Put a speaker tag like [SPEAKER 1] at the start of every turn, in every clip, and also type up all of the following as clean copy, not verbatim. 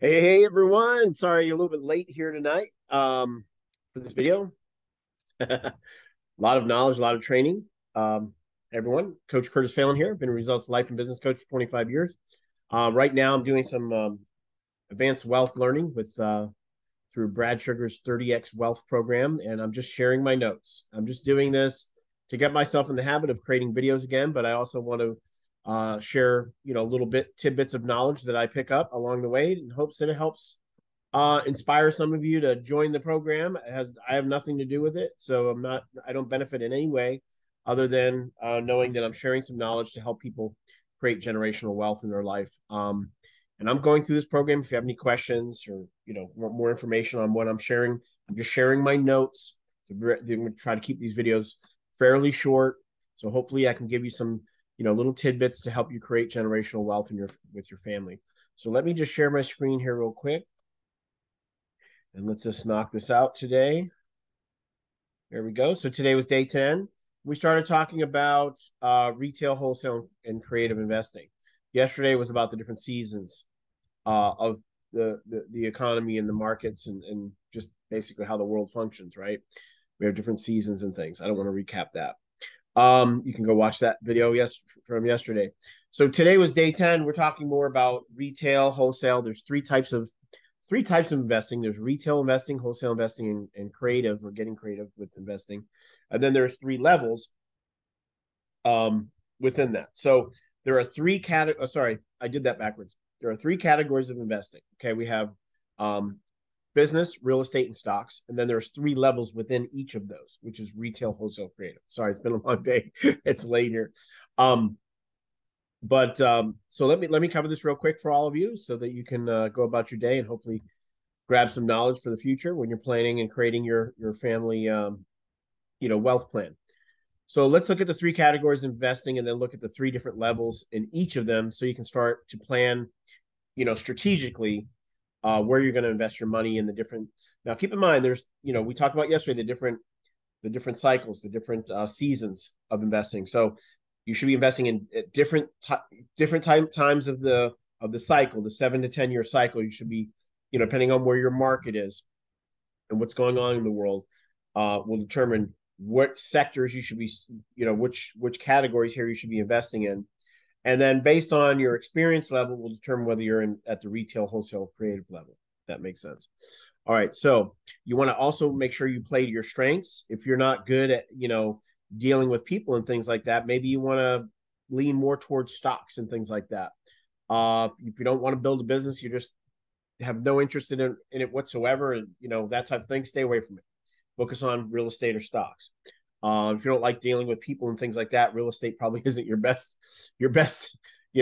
[SPEAKER 1] Hey everyone. Sorry you're a little bit late here tonight for this video. A lot of knowledge, a lot of training. Um, everyone, Coach Curtis Phelan here. Been a results life and business coach for 25 years. Right now I'm doing some advanced wealth learning with through Brad Sugar's 30X Wealth program, and I'm just sharing my notes. I'm just doing this to get myself in the habit of creating videos again, but I also want to share, a little bit tidbits of knowledge that I pick up along the way in hopes that it helps inspire some of you to join the program. I have nothing to do with it, so I don't benefit in any way other than knowing that I'm sharing some knowledge to help people create generational wealth in their life. And I'm going through this program. If you have any questions or want more information on what I'm sharing, I'm just sharing my notes. I'm going to try to keep these videos fairly short, so hopefully I can give you some little tidbits to help you create generational wealth with your family. So let me just share my screen here real quick. And let's just knock this out today. There we go. So today was day 10. We started talking about retail, wholesale, and creative investing. Yesterday was about the different seasons of the economy and the markets and just basically how the world functions, right? We have different seasons and things. I don't want to recap that. You can go watch that video from yesterday. So today was day 10. We're talking more about retail, wholesale. There's three types of investing. There's retail investing, wholesale investing, and creative, or getting creative with investing. And then there's three levels within that. So there are three categories. Sorry, I did that backwards. There are three categories of investing. Okay, we have business, real estate, and stocks. And then there's three levels within each of those, which is retail, wholesale, creative. Sorry, it's been a long day. It's late here. So let me cover this real quick for all of you so that you can go about your day and hopefully grab some knowledge for the future when you're planning and creating your family wealth plan. So let's look at the three categories of investing and then look at the three different levels in each of them so you can start to plan strategically where you're going to invest your money in the different. Now keep in mind there's we talked about yesterday the different cycles, the different seasons of investing. So you should be investing in different times of the cycle, the 7 to 10 year cycle. You should be, depending on where your market is and what's going on in the world, will determine what sectors you should be, which categories here you should be investing in. And then based on your experience level, will determine whether you're at the retail, wholesale, creative level. That makes sense. All right. So you want to also make sure you play to your strengths. If you're not good at, dealing with people and things like that, maybe you want to lean more towards stocks and things like that. If you don't want to build a business, you just have no interest in it whatsoever, and that type of thing, stay away from it. Focus on real estate or stocks. If you don't like dealing with people and things like that, real estate probably isn't your best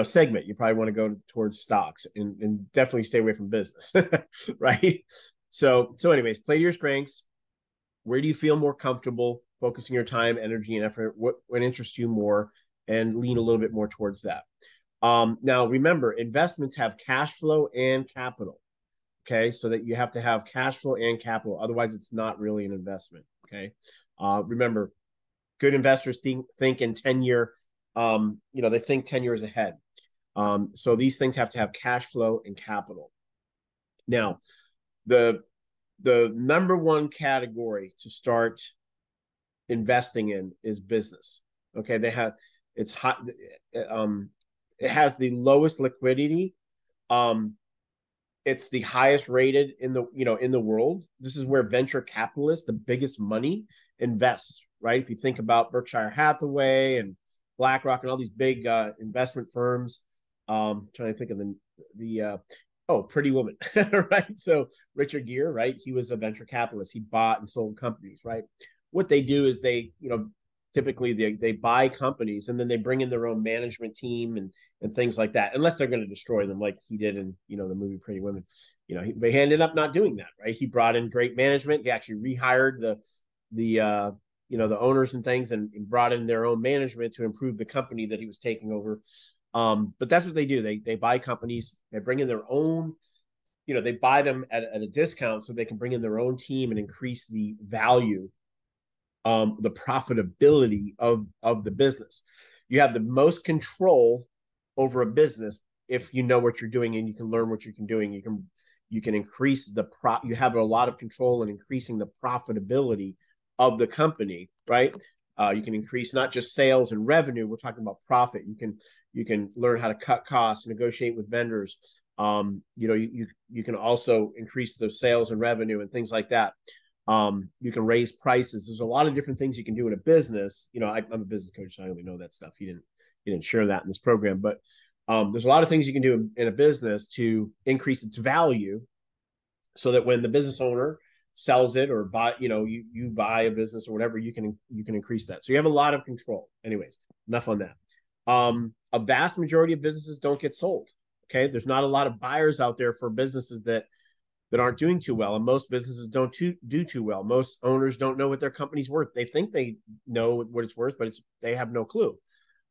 [SPEAKER 1] segment. You probably want to go towards stocks and definitely stay away from business, right? So anyways, play to your strengths. Where do you feel more comfortable focusing your time, energy, and effort? What interests you more, and lean a little bit more towards that. Now, remember, investments have cash flow and capital. Okay, so that you have to have cash flow and capital. Otherwise, it's not really an investment. Okay, remember, good investors think in 10-year. They think 10 years ahead. So these things have to have cash flow and capital. Now, the number one category to start investing in is business. Okay, it's hot. It has the lowest liquidity. It's the highest rated in the world. This is where venture capitalists, the biggest money, invests. Right? If you think about Berkshire Hathaway and BlackRock and all these big investment firms, trying to think of the Pretty Woman, right? So Richard Gere, right? He was a venture capitalist. He bought and sold companies, right? What they do is they, typically they buy companies and then they bring in their own management team and things like that, unless they're going to destroy them like he did in, the movie Pretty Women. He ended up not doing that, right? He brought in great management. He actually rehired the owners and things and brought in their own management to improve the company that he was taking over. But that's what they do. They buy companies, they bring in their own, they buy them at a discount so they can bring in their own team and increase the value, the profitability of the business. You have the most control over a business if you know what you're doing and you can learn what you can doing, you can increase you have a lot of control in increasing the profitability of the company, right? You can increase not just sales and revenue. We're talking about profit. You can learn how to cut costs, negotiate with vendors. You can also increase the sales and revenue and things like that. You can raise prices. There's a lot of different things you can do in a business. I'm a business coach, so I only know that stuff. He didn't share that in this program, but there's a lot of things you can do in a business to increase its value, so that when the business owner sells it or you buy a business or whatever, you can increase that. So you have a lot of control. Anyways, enough on that. A vast majority of businesses don't get sold. Okay, there's not a lot of buyers out there for businesses that aren't doing too well, and most businesses don't do too well. Most owners don't know what their company's worth. They think they know what it's worth, but they have no clue.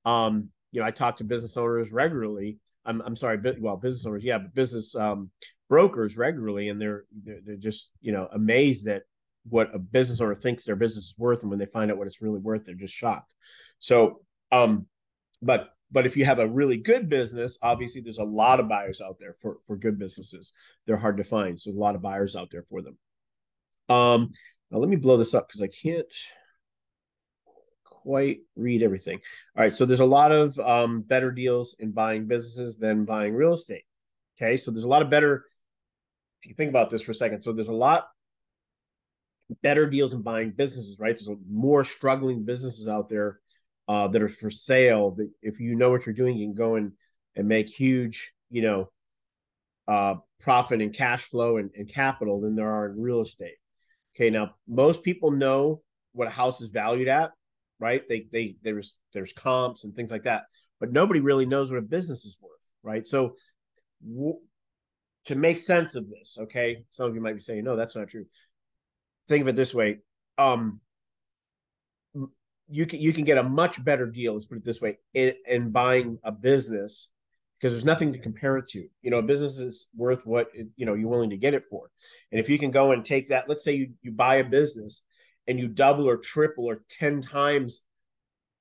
[SPEAKER 1] I talk to business owners regularly. I'm sorry, business owners, yeah, but business brokers regularly, and they're just amazed at what a business owner thinks their business is worth, and when they find out what it's really worth, they're just shocked. So, but if you have a really good business, obviously there's a lot of buyers out there for good businesses. They're hard to find, so there's a lot of buyers out there for them. Now let me blow this up because I can't quite read everything. All right, so there's a lot of better deals in buying businesses than buying real estate. Okay, so there's a lot of better. If you think about this for a second, so there's a lot better deals in buying businesses, right? There's more struggling businesses out there that are for sale. That if you know what you're doing, you can go and make huge, profit and cash flow and capital than there are in real estate. Okay, now most people know what a house is valued at, right? There's comps and things like that, but nobody really knows what a business is worth, right? So to make sense of this, okay, some of you might be saying, no, that's not true. Think of it this way. You can get a much better deal, let's put it this way, in buying a business, because there's nothing to compare it to. A business is worth what you're willing to get it for. And if you can go and take that, let's say you buy a business and you double or triple or 10 times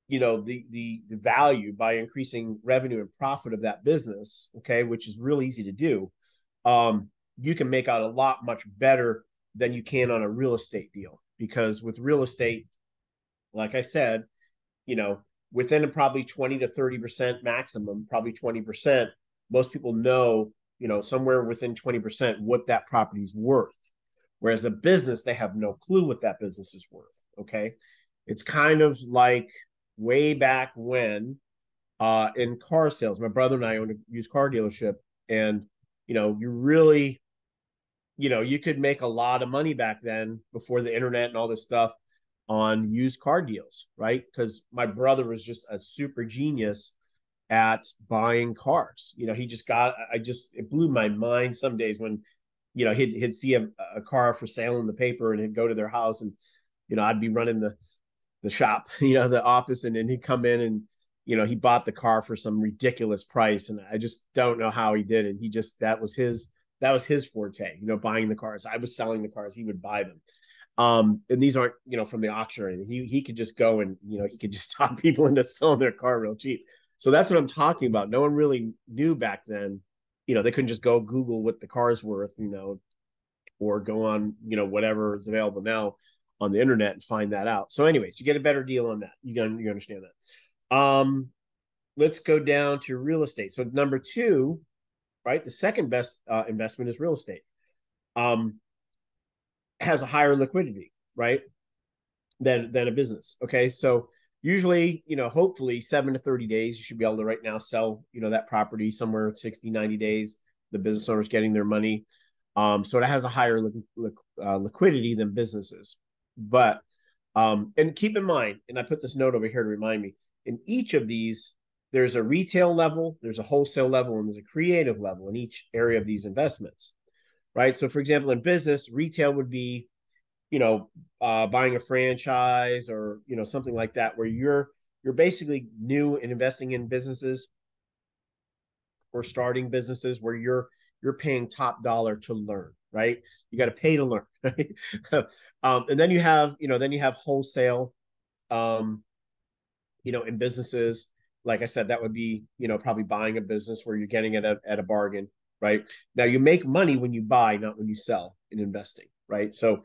[SPEAKER 1] the value by increasing revenue and profit of that business, okay, which is really easy to do. You can make out a lot much better than you can on a real estate deal, because with real estate, like I said, within a probably 20 to 30% maximum, probably 20%, most people know, somewhere within 20% what that property is worth. Whereas a business, they have no clue what that business is worth. Okay. It's kind of like way back when in car sales. My brother and I owned a used car dealership, and you really, you could make a lot of money back then, before the internet and all this stuff, on used car deals, right? Because my brother was just a super genius at buying cars. It blew my mind some days when, he'd see a car for sale in the paper, and he'd go to their house, and, I'd be running the shop, the office, and then he'd come in, and, he bought the car for some ridiculous price. And I just don't know how he did it. That was his forte, buying the cars. I was selling the cars, he would buy them. And these aren't, from the auction or anything. He could just go and, he could just talk people into selling their car real cheap. So that's what I'm talking about. No one really knew back then. They couldn't just go Google what the car's worth, or go on, whatever is available now on the internet and find that out. So anyways, you get a better deal on that. You understand that. Let's go down to real estate. So number 2, right? The second best investment is real estate. Has a higher liquidity, right, than a business. Okay, so usually, hopefully 7 to 30 days, you should be able to right now sell, that property somewhere 60, 90 days. The business owner's getting their money. So it has a higher liquidity than businesses. But, and keep in mind, and I put this note over here to remind me, in each of these, there's a retail level, there's a wholesale level, and there's a creative level in each area of these investments. Right. So, for example, in business, retail would be, buying a franchise or, something like that, where you're basically new and investing in businesses or starting businesses where you're paying top dollar to learn. Right. You got to pay to learn. Right? And then you have, wholesale, in businesses, like I said, that would be, probably buying a business where you're getting it at a bargain, right? Now you make money when you buy, not when you sell in investing, right? So,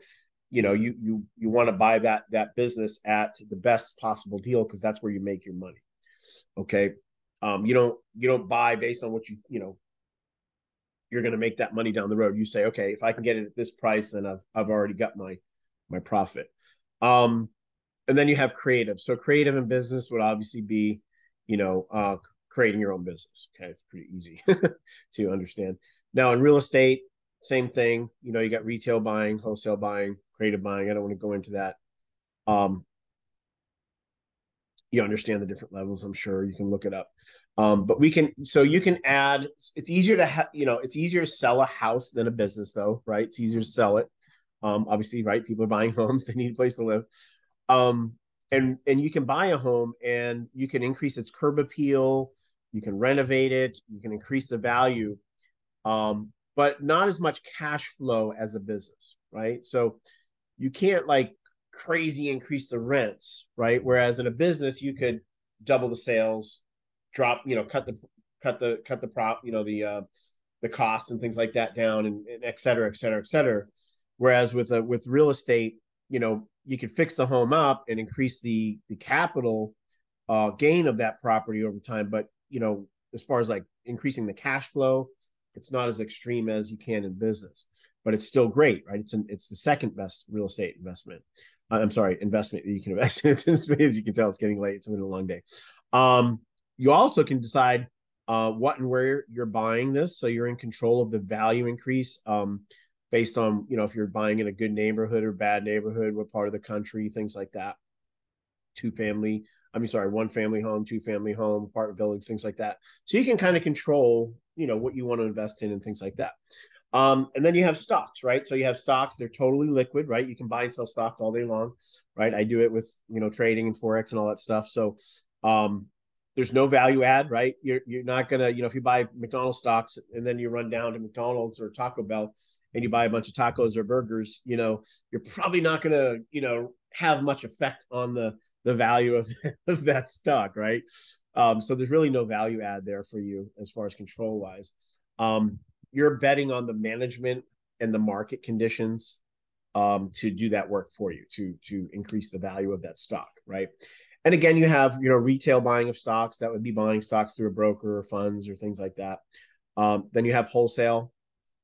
[SPEAKER 1] you want to buy that business at the best possible deal because that's where you make your money. Okay. You don't buy based on what you're going to make that money down the road. You say, okay, if I can get it at this price, then I've already got my profit. And then you have creative. So creative in business would obviously be, creating your own business. Okay, it's pretty easy to understand. Now in real estate, same thing. You got retail buying, wholesale buying, creative buying. I don't want to go into that. You understand the different levels. I'm sure you can look it up. But you can add. It's easier to it's easier to sell a house than a business, though, right? It's easier to sell it. Obviously, right? People are buying homes; they need a place to live. Um, and you can buy a home and you can increase its curb appeal. You can renovate it. You can increase the value, but not as much cash flow as a business, right? So you can't like crazy increase the rents, right? Whereas in a business, you could double the sales, drop, cut the prop, the costs and things like that down, and et cetera, et cetera, et cetera. Whereas with real estate, you could fix the home up and increase the capital gain of that property over time. But as far as like increasing the cash flow, it's not as extreme as you can in business, but it's still great, right? It's the second best real estate investment. I'm sorry, investment that you can invest in. As you can tell, it's getting late. It's been a long day. You also can decide what and where you're buying this, so you're in control of the value increase. Based on, if you're buying in a good neighborhood or bad neighborhood, what part of the country, things like that. One family home, two family home, apartment buildings, things like that. So you can kind of control, what you want to invest in and things like that. And then you have stocks, right? So you have stocks, they're totally liquid, right? You can buy and sell stocks all day long, right? I do it with, trading and Forex and all that stuff. So, there's no value add, right? You're not gonna, if you buy McDonald's stocks and then you run down to McDonald's or Taco Bell and you buy a bunch of tacos or burgers, you're probably not gonna, have much effect on the value of that stock, right? So there's really no value add there for you as far as control wise. You're betting on the management and the market conditions to do that work for you to increase the value of that stock, right? And again, you have retail buying of stocks. That would be buying stocks through a broker or funds or things like that. Then you have wholesale.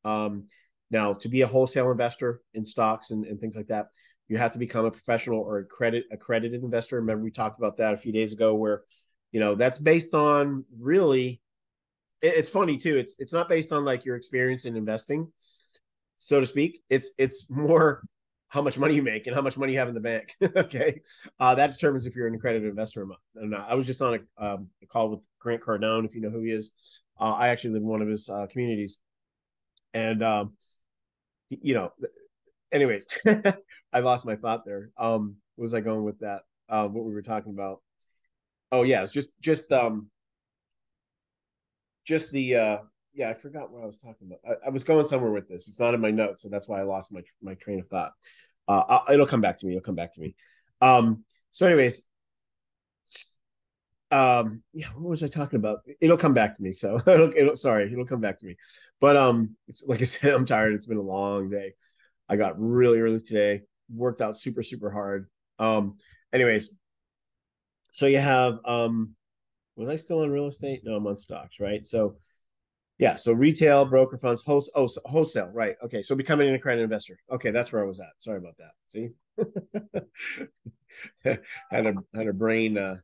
[SPEAKER 1] Now, to be a wholesale investor in stocks and things like that, you have to become a professional or accredited investor. Remember, we talked about that a few days ago, where that's based on really. It's funny too. It's not based on like your experience in investing, so to speak. It's more how much money you make and how much money you have in the bank. Okay, that determines if you're an accredited investor or not. I was just on a call with Grant Cardone, if you know who he is. I actually live in one of his communities, and anyways, I lost my thought there. What was I going with that? What we were talking about? Oh yeah, it's just the yeah, I forgot what I was talking about. I was going somewhere with this. It's not in my notes, so that's why I lost my train of thought. It'll come back to me. It'll come back to me. So, anyways, yeah, what was I talking about? It'll come back to me. So, it'll come back to me. But it's like I said, I'm tired. It's been a long day. I got really early today. Worked out super super hard. Anyways, so you have was I still on real estate? No, I'm on stocks, right? So yeah, so retail, broker funds, wholesale, right? Okay, so becoming an accredited investor. Okay, that's where I was at. Sorry about that. See, had a brain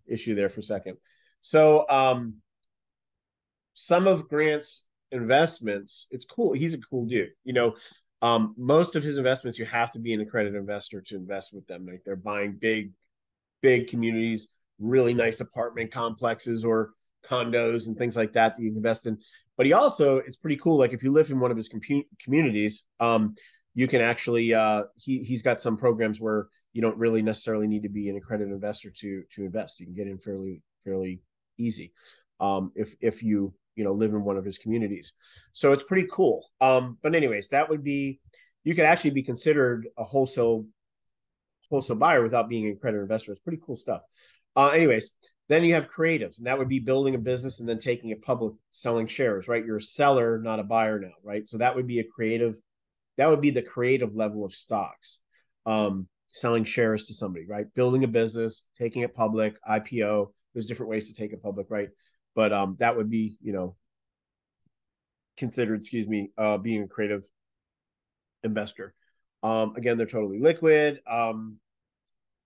[SPEAKER 1] issue there for a second. So some of Grant's investments, it's cool. He's a cool dude. Most of his investments, you have to be an accredited investor to invest with them. Like they're buying big communities, really nice apartment complexes or condos and things like that you can invest in. But it's pretty cool. Like if you live in one of his communities, you can actually he's got some programs where you don't really necessarily need to be an accredited investor to invest. You can get in fairly easy if you live in one of his communities. So it's pretty cool. But anyways, that would be, you could actually be considered a wholesale buyer without being an accredited investor. It's pretty cool stuff. Anyways, Then you have creatives, and that would be building a business and then taking it public, selling shares, right? You're a seller, not a buyer now, right? So that would be a creative, that would be the creative level of stocks. Selling shares to somebody, right? Building a business, taking it public, IPO. There's different ways to take it public, right? But that would be, considered, excuse me, being a creative investor. Again, they're totally liquid.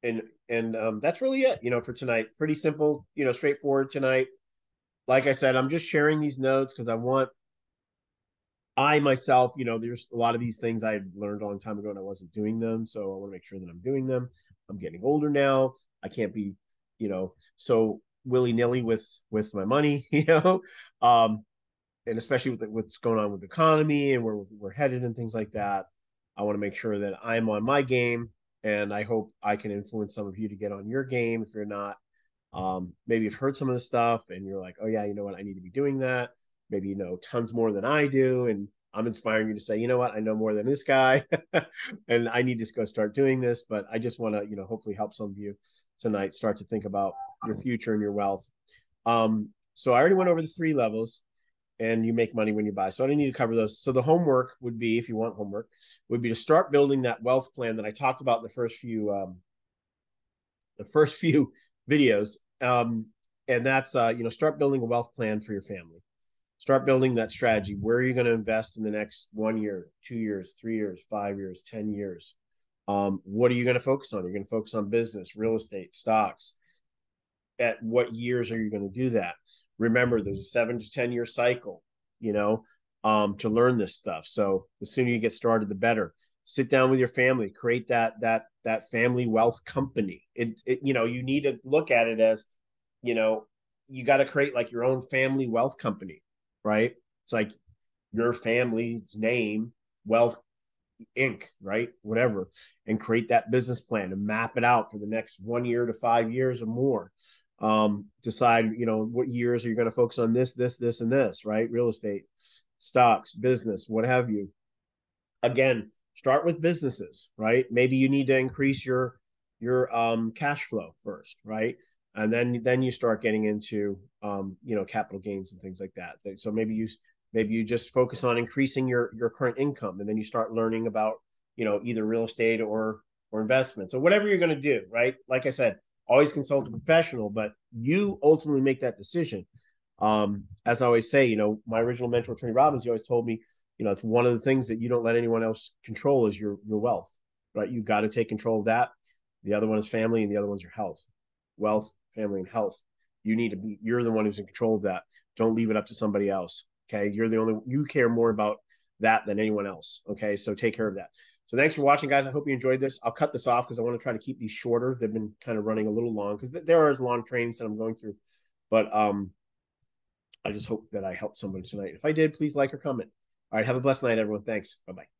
[SPEAKER 1] And that's really it, for tonight. Pretty simple, straightforward tonight. Like I said, I'm just sharing these notes because I myself, there's a lot of these things I learned a long time ago and I wasn't doing them. So I want to make sure that I'm doing them. I'm getting older now. I can't be, so willy-nilly with my money, Um, and especially with what's going on with the economy and where we're headed and things like that. I want to make sure that I'm on my game, and I hope I can influence some of you to get on your game if you're not. Maybe you've heard some of the stuff and you're like, oh yeah, you know what, I need to be doing that. Maybe you know tons more than I do, and I'm inspiring you to say, you know what, I know more than this guy, and I need to go start doing this. But I just want to, hopefully help some of you tonight start to think about your future and your wealth. So I already went over the 3 levels, and you make money when you buy. So I don't need to cover those. So the homework would be, if you want homework, would be to start building that wealth plan that I talked about in the first few videos. And that's start building a wealth plan for your family. Start building that strategy. Where are you going to invest in the next 1 year, 2 years, 3 years, 5 years, 10 years? What are you going to focus on? You're going to focus on business, real estate, stocks. At what years are you going to do that? Remember, there's a 7 to 10 year cycle, to learn this stuff. So the sooner you get started, the better. Sit down with your family, create that family wealth company. You need to look at it as, you got to create like your own family wealth company, right? It's like your family's name, Wealth Inc., right? Whatever, and create that business plan and map it out for the next 1 year to 5 years or more. Decide, what years are you going to focus on this, and this, right? Real estate, stocks, business, what have you. Again, start with businesses, right? Maybe you need to increase your cash flow first, right? And then you start getting into capital gains and things like that. So maybe you just focus on increasing your current income, and then you start learning about either real estate or investments or whatever you're going to do, right? Like I said, always consult a professional, but you ultimately make that decision. As I always say, my original mentor, Tony Robbins, he always told me, it's one of the things that you don't let anyone else control is your wealth, right? You got to take control of that. The other one is family, and the other one's your health. Wealth, family, and health. You're the one who's in control of that. Don't leave it up to somebody else. Okay. You care more about that than anyone else. Okay. So take care of that. So thanks for watching, guys. I hope you enjoyed this. I'll cut this off because I want to try to keep these shorter. They've been kind of running a little long because there are long trainings that I'm going through. But I just hope that I helped somebody tonight. If I did, please like or comment. All right. Have a blessed night, everyone. Thanks. Bye-bye.